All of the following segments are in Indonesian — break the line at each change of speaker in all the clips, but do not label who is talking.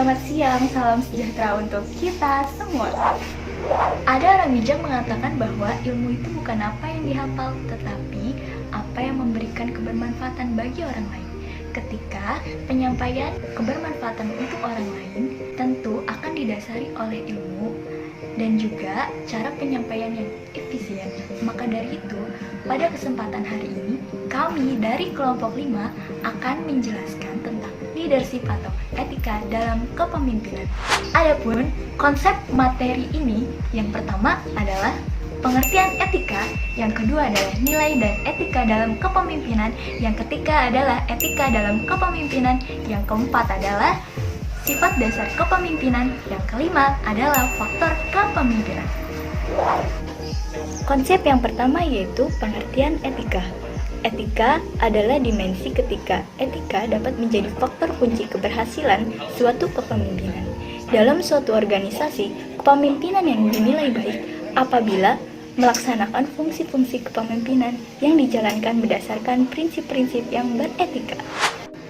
Selamat siang, salam sejahtera untuk kita semua. Ada orang bijak mengatakan bahwa ilmu itu bukan apa yang dihafal, tetapi apa yang memberikan kebermanfaatan bagi orang lain. Ketika penyampaian kebermanfaatan untuk orang lain tentu akan didasari oleh ilmu dan juga cara penyampaian yang efisien. Maka dari itu, pada kesempatan hari ini, kami dari kelompok 5 akan menjelaskan tentang leadership atau etika dalam kepemimpinan. Adapun konsep materi ini, yang pertama adalah pengertian etika, yang kedua adalah nilai dan etika dalam kepemimpinan, yang ketiga adalah etika dalam kepemimpinan, yang keempat adalah sifat dasar kepemimpinan, yang kelima adalah faktor kepemimpinan. Konsep yang pertama yaitu pengertian etika. Etika adalah dimensi ketika etika dapat menjadi faktor kunci keberhasilan suatu kepemimpinan. Dalam suatu organisasi, kepemimpinan yang dinilai baik apabila melaksanakan fungsi-fungsi kepemimpinan yang dijalankan berdasarkan prinsip-prinsip yang beretika.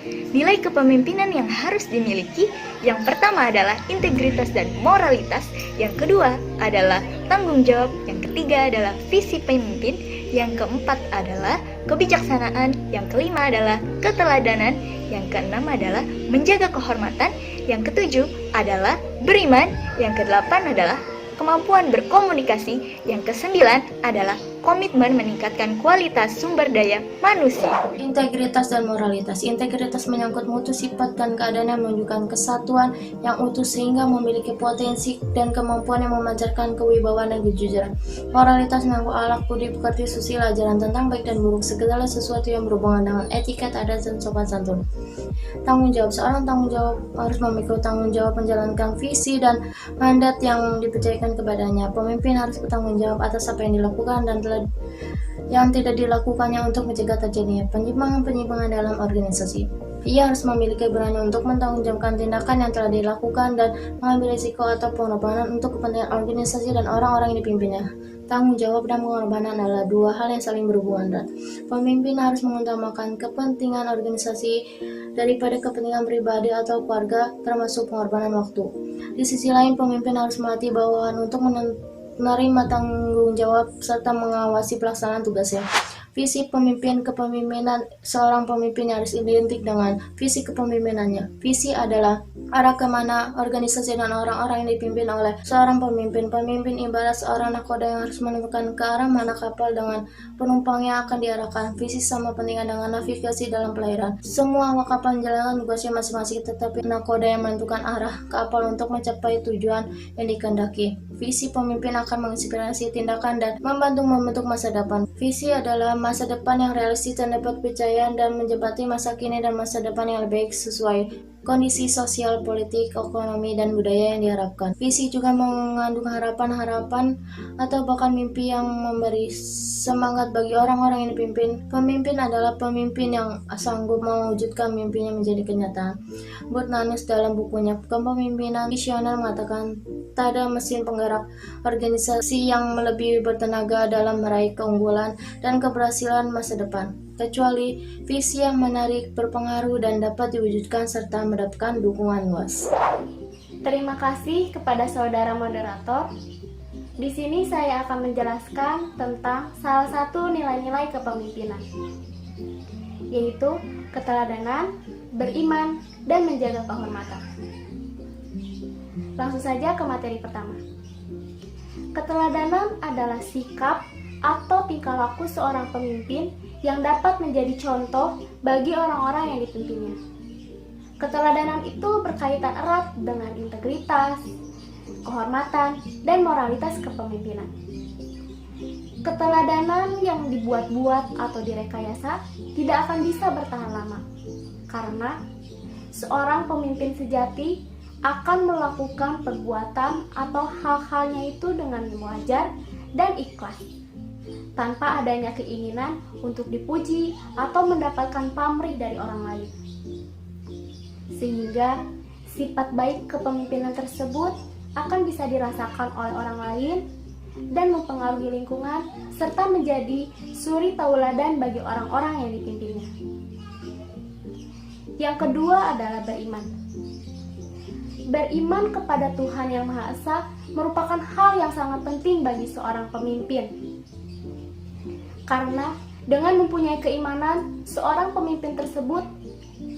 Nilai kepemimpinan yang harus dimiliki, yang pertama adalah integritas dan moralitas, yang kedua adalah tanggung jawab, yang ketiga adalah visi pemimpin, yang keempat adalah kebijaksanaan, yang kelima adalah keteladanan, yang keenam adalah menjaga kehormatan, yang ketujuh adalah beriman, yang kedelapan adalah kemampuan berkomunikasi, yang kesembilan adalah komitmen meningkatkan kualitas sumber daya manusia.
Integritas dan moralitas. Integritas menyangkut mutu sifat dan keadaan yang menunjukkan kesatuan yang utuh sehingga memiliki potensi dan kemampuan yang memancarkan kewibawaan dan kejujuran. Moralitas menyangkut akhlak budi pekerti susila, ajaran tentang baik dan buruk, segala sesuatu yang berhubungan dengan etiket, adat, dan sopan santun. Tanggung jawab. Seorang tanggung jawab harus memikul tanggung jawab menjalankan visi dan mandat yang dipercayakan kepadanya. Pemimpin harus bertanggung jawab atas apa yang dilakukan dan yang tidak dilakukannya untuk mencegah terjadinya penyimpangan dalam organisasi. Ia harus memiliki keberanian untuk mentanggungjawabkan tindakan yang telah dilakukan dan mengambil risiko atau pengorbanan untuk kepentingan organisasi dan orang-orang yang dipimpinnya. Tanggung jawab dan pengorbanan adalah dua hal yang saling berhubungan erat. Pemimpin harus mengutamakan kepentingan organisasi daripada kepentingan pribadi atau keluarga, termasuk pengorbanan waktu. Di sisi lain, pemimpin harus melatih bawahan untuk menerima tanggung jawab serta mengawasi pelaksanaan tugasnya. Visi pemimpin kepemimpinan. Seorang pemimpin harus identik dengan visi kepemimpinannya. Visi adalah arah kemana organisasi dan orang-orang yang dipimpin oleh seorang pemimpin. Pemimpin ibarat seorang nahkoda yang harus menentukan ke arah mana kapal dengan penumpangnya akan diarahkan. Visi sama pentingnya dengan navigasi dalam perairan. Semua awak kapal menjalankan tugasnya masing-masing, tetapi nahkoda yang menentukan arah kapal untuk mencapai tujuan yang dikehendaki. Visi pemimpin akan menginspirasi tindakan dan membantu membentuk masa depan. Visi adalah masa depan yang realistis dan dapat dipercaya dan menjembatani masa kini dan masa depan yang lebih baik sesuai kondisi sosial, politik, ekonomi, dan budaya yang diharapkan. Visi juga mengandung harapan-harapan atau bahkan mimpi yang memberi semangat bagi orang-orang yang dipimpin. Pemimpin adalah pemimpin yang sanggup mewujudkan mimpinya menjadi kenyataan. Bernanus dalam bukunya Kepemimpinan Visioner mengatakan, tak ada mesin penggerak organisasi yang lebih bertenaga dalam meraih keunggulan dan keberhasilan masa depan, kecuali visi yang menarik, berpengaruh, dan dapat diwujudkan serta mendapatkan dukungan luas.
Terima kasih kepada saudara moderator. Di sini saya akan menjelaskan tentang salah satu nilai-nilai kepemimpinan, yaitu keteladanan, beriman, dan menjaga kehormatan. Langsung saja ke materi pertama. Keteladanan adalah sikap atau tingkah laku seorang pemimpin yang dapat menjadi contoh bagi orang-orang yang dipimpinnya. Keteladanan itu berkaitan erat dengan integritas, kehormatan, dan moralitas kepemimpinan. Keteladanan yang dibuat-buat atau direkayasa tidak akan bisa bertahan lama, karena seorang pemimpin sejati akan melakukan perbuatan atau hal-halnya itu dengan wajar dan ikhlas, tanpa adanya keinginan untuk dipuji atau mendapatkan pamrih dari orang lain. Sehingga sifat baik kepemimpinan tersebut akan bisa dirasakan oleh orang lain dan mempengaruhi lingkungan serta menjadi suri tauladan bagi orang-orang yang dipimpinnya. Yang kedua adalah beriman. beriman kepada Tuhan Yang Maha Esa merupakan hal yang sangat penting bagi seorang pemimpin. Karena dengan mempunyai keimanan, seorang pemimpin tersebut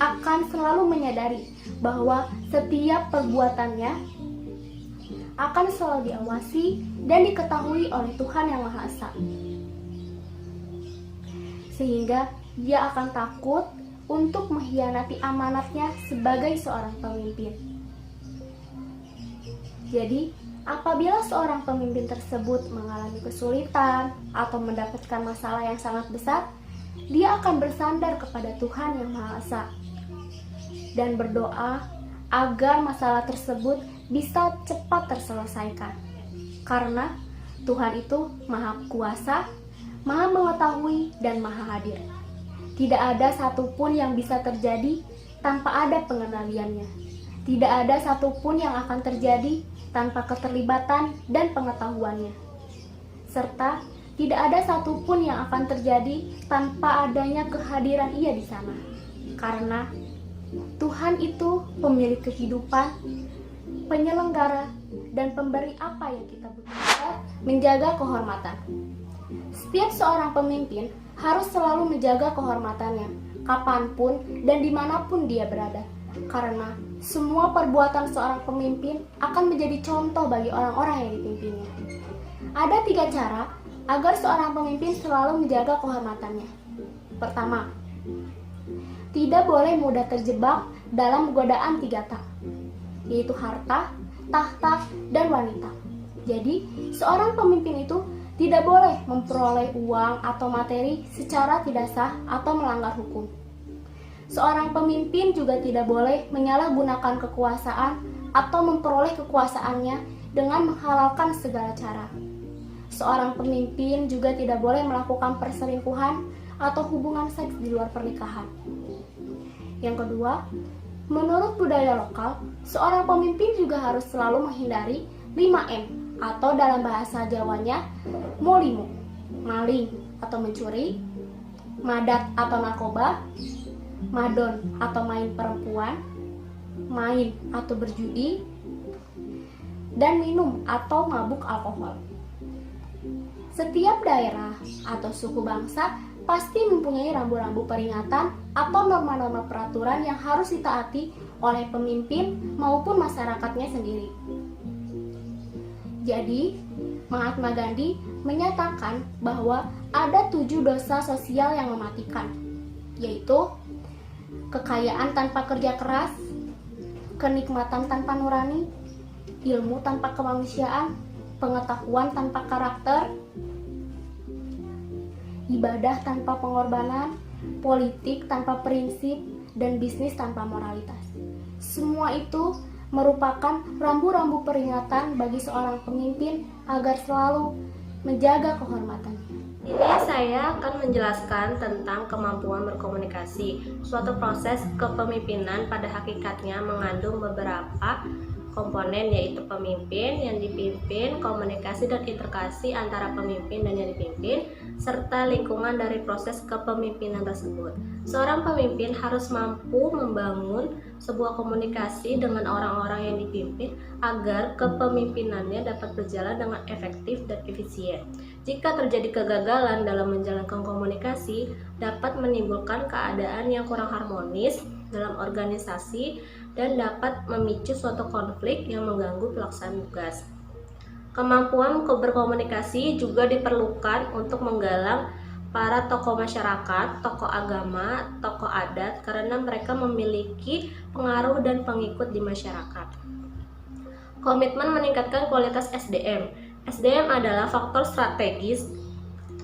akan selalu menyadari bahwa setiap perbuatannya akan selalu diawasi dan diketahui oleh Tuhan Yang Maha Esa. Sehingga dia akan takut untuk mengkhianati amanatnya sebagai seorang pemimpin. Jadi, apabila seorang pemimpin tersebut mengalami kesulitan atau mendapatkan masalah yang sangat besar, dia akan bersandar kepada Tuhan Yang Maha Esa dan berdoa agar masalah tersebut bisa cepat terselesaikan. Karena Tuhan itu Maha Kuasa, Maha Mengetahui, dan Maha Hadir. Tidak ada satupun yang bisa terjadi tanpa ada pengendaliannya. Tidak ada satupun yang akan terjadi tanpa keterlibatan dan pengetahuannya. Serta tidak ada satupun yang akan terjadi tanpa adanya kehadiran Ia di sana. Karena Tuhan itu pemilik kehidupan, penyelenggara, dan pemberi apa yang kita butuhkan, menjaga kehormatan. Setiap seorang pemimpin harus selalu menjaga kehormatannya, kapanpun dan dimanapun dia berada. Karena semua perbuatan seorang pemimpin akan menjadi contoh bagi orang-orang yang dipimpinnya. Ada 3 cara agar seorang pemimpin selalu menjaga kehormatannya. Pertama, tidak boleh mudah terjebak dalam godaan 3 tak, yaitu harta, tahta, dan wanita. Jadi, seorang pemimpin itu tidak boleh memperoleh uang atau materi secara tidak sah atau melanggar hukum. Seorang pemimpin juga tidak boleh menyalahgunakan kekuasaan atau memperoleh kekuasaannya dengan menghalalkan segala cara. Seorang pemimpin juga tidak boleh melakukan perselingkuhan atau hubungan seks di luar pernikahan. Yang kedua, menurut budaya lokal, seorang pemimpin juga harus selalu menghindari 5M atau dalam bahasa Jawanya molimu, maling atau mencuri, madat atau narkoba, madon atau main perempuan, main atau berjudi, dan minum atau mabuk alkohol. Setiap daerah atau suku bangsa pasti mempunyai rambu-rambu peringatan atau norma-norma peraturan yang harus ditaati oleh pemimpin maupun masyarakatnya sendiri. Jadi, Mahatma Gandhi menyatakan bahwa ada 7 dosa sosial yang mematikan, yaitu kekayaan tanpa kerja keras, kenikmatan tanpa nurani, ilmu tanpa kemanusiaan, pengetahuan tanpa karakter, ibadah tanpa pengorbanan, politik tanpa prinsip, dan bisnis tanpa moralitas. Semua itu merupakan rambu-rambu peringatan bagi seorang pemimpin agar selalu menjaga kehormatannya.
Ini saya akan menjelaskan tentang kemampuan berkomunikasi. Suatu proses kepemimpinan pada hakikatnya mengandung beberapa komponen, yaitu pemimpin, yang dipimpin, komunikasi dan interaksi antara pemimpin dan yang dipimpin, serta lingkungan dari proses kepemimpinan tersebut. Seorang pemimpin harus mampu membangun sebuah komunikasi dengan orang-orang yang dipimpin agar kepemimpinannya dapat berjalan dengan efektif dan efisien. Jika terjadi kegagalan dalam menjalankan komunikasi, dapat menimbulkan keadaan yang kurang harmonis dalam organisasi dan dapat memicu suatu konflik yang mengganggu pelaksanaan tugas. Kemampuan berkomunikasi juga diperlukan untuk menggalang para tokoh masyarakat, tokoh agama, tokoh adat karena mereka memiliki pengaruh dan pengikut di masyarakat. Komitmen meningkatkan kualitas SDM. SDM adalah faktor strategis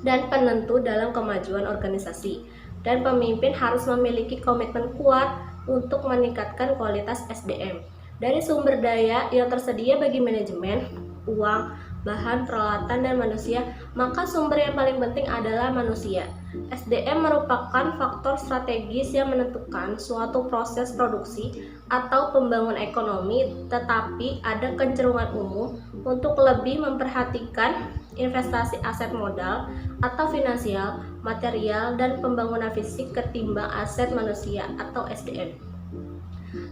dan penentu dalam kemajuan organisasi, dan pemimpin harus memiliki komitmen kuat untuk meningkatkan kualitas SDM dari sumber daya yang tersedia bagi manajemen, uang, bahan, peralatan, dan manusia, maka sumber yang paling penting adalah manusia. SDM merupakan faktor strategis yang menentukan suatu proses produksi atau pembangunan ekonomi, tetapi ada kecenderungan umum untuk lebih memperhatikan investasi aset modal atau finansial, material, dan pembangunan fisik ketimbang aset manusia atau SDM.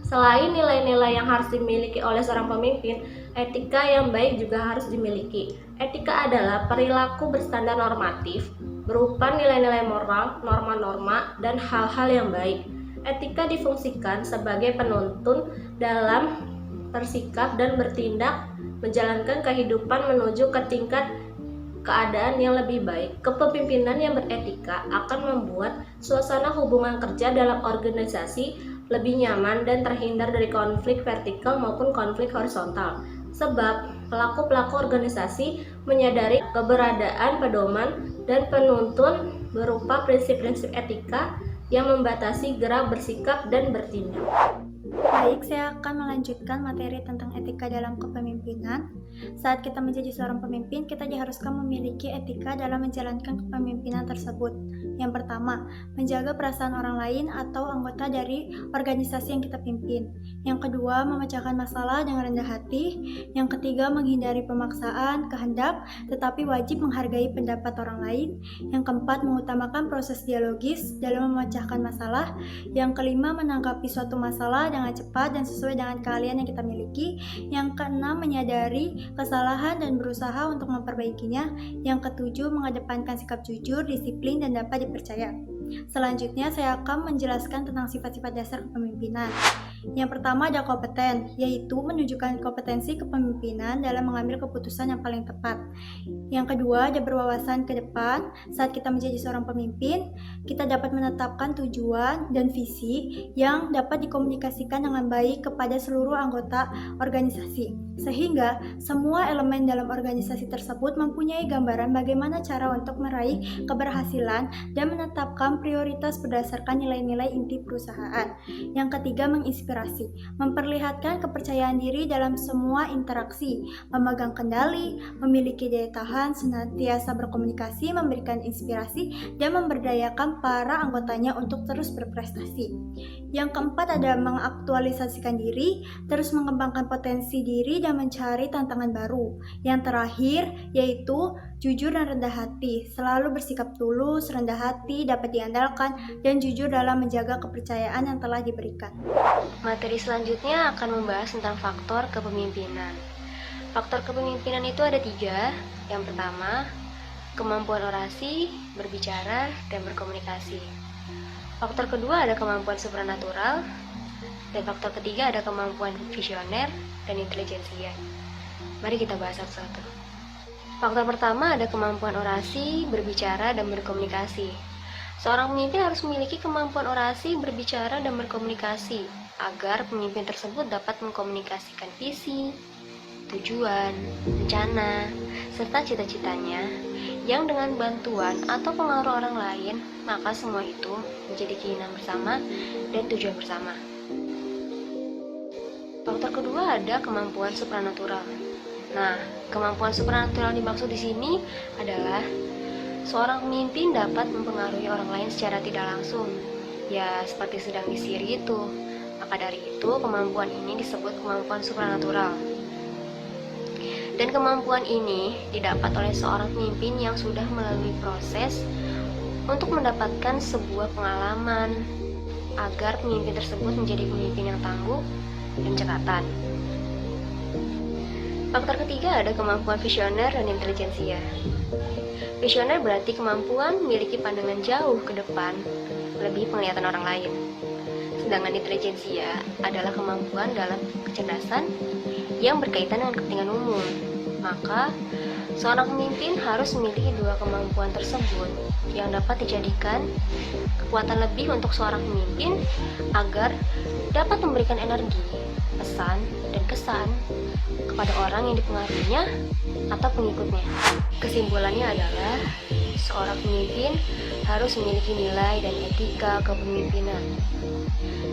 Selain nilai-nilai yang harus dimiliki oleh seorang pemimpin, etika yang baik juga harus dimiliki. Etika adalah perilaku berstandar normatif, berupa nilai-nilai moral, norma-norma, dan hal-hal yang baik. Etika difungsikan sebagai penuntun dalam bersikap dan bertindak, menjalankan kehidupan menuju ke tingkat keadaan yang lebih baik. Kepemimpinan yang beretika akan membuat suasana hubungan kerja dalam organisasi lebih nyaman dan terhindar dari konflik vertikal maupun konflik horizontal. Sebab pelaku-pelaku organisasi menyadari keberadaan pedoman dan penuntun berupa prinsip-prinsip etika yang membatasi gerak bersikap dan bertindak.
Baik, saya akan melanjutkan materi tentang etika dalam kepemimpinan. Saat kita menjadi seorang pemimpin, kita diharuskan memiliki etika dalam menjalankan kepemimpinan tersebut. Yang pertama, menjaga perasaan orang lain atau anggota dari organisasi yang kita pimpin. Yang kedua, memecahkan masalah dengan rendah hati. Yang ketiga, menghindari pemaksaan, kehendak, tetapi wajib menghargai pendapat orang lain. Yang keempat, mengutamakan proses dialogis dalam memecahkan masalah. Yang kelima, menanggapi suatu masalah dengan cepat dan sesuai dengan keahlian yang kita miliki. Yang keenam, menyadari kesalahan dan berusaha untuk memperbaikinya. Yang ketujuh, mengedepankan sikap jujur, disiplin, dan dapat dipercaya. Selanjutnya, saya akan menjelaskan tentang sifat-sifat dasar kepemimpinan. Yang pertama ada kompeten, yaitu menunjukkan kompetensi kepemimpinan dalam mengambil keputusan yang paling tepat. Yang kedua ada berwawasan ke depan. Saat kita menjadi seorang pemimpin, kita dapat menetapkan tujuan dan visi yang dapat dikomunikasikan dengan baik kepada seluruh anggota organisasi, sehingga semua elemen dalam organisasi tersebut mempunyai gambaran bagaimana cara untuk meraih keberhasilan dan menetapkan prioritas berdasarkan nilai-nilai inti perusahaan. Yang ketiga, menginspirasi, memperlihatkan kepercayaan diri dalam semua interaksi, memegang kendali, memiliki daya tahan, senantiasa berkomunikasi, memberikan inspirasi, dan memberdayakan para anggotanya untuk terus berprestasi. Yang keempat ada mengaktualisasikan diri, terus mengembangkan potensi diri dan mencari tantangan baru. Yang terakhir yaitu jujur dan rendah hati, selalu bersikap tulus, rendah hati, dapat diandalkan, dan jujur dalam menjaga kepercayaan yang telah diberikan.
Materi selanjutnya akan membahas tentang faktor kepemimpinan. Faktor kepemimpinan itu ada 3. Yang pertama, kemampuan orasi, berbicara, dan berkomunikasi. Faktor kedua ada kemampuan supranatural, dan faktor ketiga ada kemampuan visioner dan intelijensia. Mari kita bahas satu-satu. Faktor pertama ada kemampuan orasi, berbicara, dan berkomunikasi. Seorang pemimpin harus memiliki kemampuan orasi, berbicara, dan berkomunikasi agar pemimpin tersebut dapat mengkomunikasikan visi, tujuan, rencana, serta cita-citanya yang dengan bantuan atau pengaruh orang lain, maka semua itu menjadi keinginan bersama dan tujuan bersama. Faktor kedua ada kemampuan supranatural. Nah, kemampuan supranatural dimaksud di sini adalah seorang pemimpin dapat mempengaruhi orang lain secara tidak langsung, ya seperti sedang disihir gitu. Maka dari itu, kemampuan ini disebut kemampuan supranatural. Dan kemampuan ini didapat oleh seorang pemimpin yang sudah melalui proses untuk mendapatkan sebuah pengalaman agar pemimpin tersebut menjadi pemimpin yang tangguh dan cekatan. Faktor ketiga ada kemampuan visioner dan intelijensia. Visioner berarti kemampuan memiliki pandangan jauh ke depan, lebih penglihatan orang lain. Sedangkan intelijensia adalah kemampuan dalam kecerdasan yang berkaitan dengan kepentingan umum. Maka, seorang pemimpin harus memiliki 2 kemampuan tersebut yang dapat dijadikan kekuatan lebih untuk seorang pemimpin agar dapat memberikan energi, pesan, dan kesan kepada orang yang dipengaruhinya atau pengikutnya. Kesimpulannya adalah seorang pemimpin harus memiliki nilai dan etika kepemimpinan.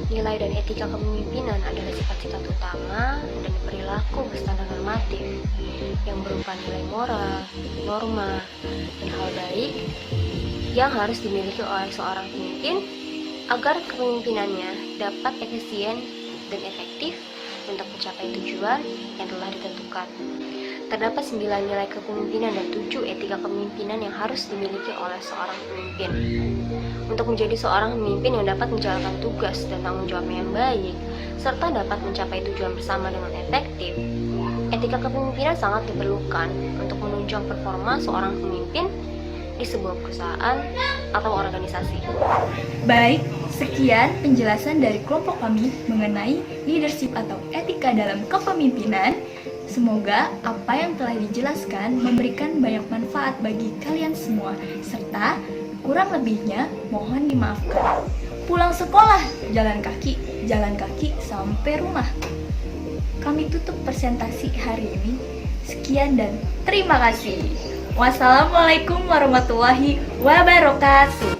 Nilai dan etika kepemimpinan adalah sifat-sifat utama dan perilaku berstandar normatif yang berupa nilai moral, norma, dan hal baik yang harus dimiliki oleh seorang pemimpin agar kepemimpinannya dapat efisien dan efektif untuk mencapai tujuan yang telah ditentukan. Terdapat 9 nilai kepemimpinan dan 7 etika kepemimpinan yang harus dimiliki oleh seorang pemimpin. Untuk menjadi seorang pemimpin yang dapat menjalankan tugas dan tanggung jawabnya yang baik, serta dapat mencapai tujuan bersama dengan efektif, etika kepemimpinan sangat diperlukan untuk menunjang performa seorang pemimpin di sebuah perusahaan atau organisasi.
Baik, sekian penjelasan dari kelompok kami mengenai leadership atau etika dalam kepemimpinan. Semoga apa yang telah dijelaskan memberikan banyak manfaat bagi kalian semua, serta kurang lebihnya mohon dimaafkan. Pulang sekolah, jalan kaki sampai rumah. Kami tutup presentasi hari ini. Sekian dan terima kasih. Wassalamualaikum warahmatullahi wabarakatuh.